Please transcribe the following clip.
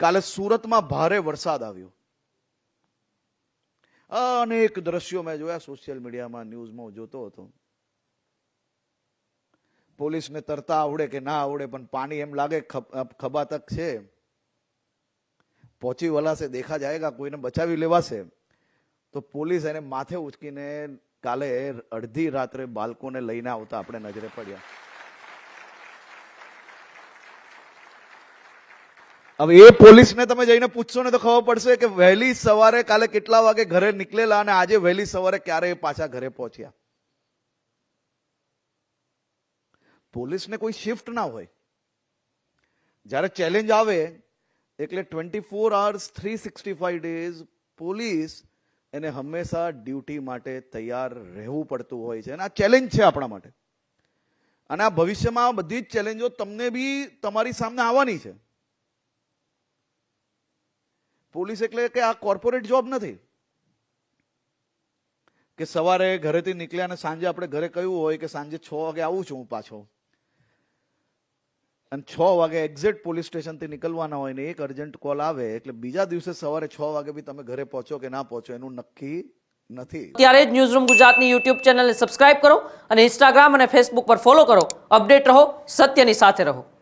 કાલે સુરતમાં ભારે વરસાદ આવ્યો. અનેક દ્રશ્યો મેં જોયા સોશિયલ મીડિયામાં, ન્યૂઝમાં હું જોતો હતો. પોલીસને તરતા આવડે કે ના આવડે, પણ પાણી એમ લાગે ખભા તક છે, પહોંચી વલાશે, દેખા જાયગા, કોઈને બચાવી લેવાશે. તો પોલીસ એને માથે ઉચકીને કાલે અડધી રાત્રે બાળકોને લઈને આવતા આપણે નજરે પડ્યા. હવે એ પોલીસને તમે જઈને પૂછશો ને તો ખબર પડશે કે વહેલી સવારે કાલે કેટલા વાગે ઘરે નીકળેલા અને આજે વહેલી સવારે ક્યારે પાછા ઘરે પહોંચ્યા. પોલીસને કોઈ શિફ્ટ ના હોય. જ્યારે ચેલેન્જ આવે એટલે 24 hours 365 days પોલીસ એને હંમેશા ડ્યુટી માટે તૈયાર રહેવું પડતું હોય છે. અને આ ચેલેન્જ છે આપણા માટે. અને આ ભવિષ્યમાં બધી જ ચેલેન્જો તમને બી તમારી સામે આવવાની છે. પોલીસ એટલે કે આ કોર્પોરેટ જોબ નથી કે સવારે ઘરેથી નીકળ્યા અને સાંજે આપણે ઘરે કહ્યું હોય કે સાંજે 6 વાગે આવું છું હું પાછો, અને 6 વાગે એક્ઝેક્ટ પોલીસ સ્ટેશનથી નીકળવાના હોય ને એક અર્જન્ટ કોલ આવે એટલે બીજા દિવસે સવારે 6 વાગે બી તમે ઘરે પહોંચો કે ના પહોંચો એનું નક્કી નથી. ત્યારે જ ન્યૂઝરૂમ ગુજરાતની યુટ્યુબ ચેનલને સબસ્ક્રાઇબ કરો અને ઇન્સ્ટાગ્રામ અને ફેસબુક પર ફોલો કરો. અપડેટ રહો, સત્યની સાથે રહો.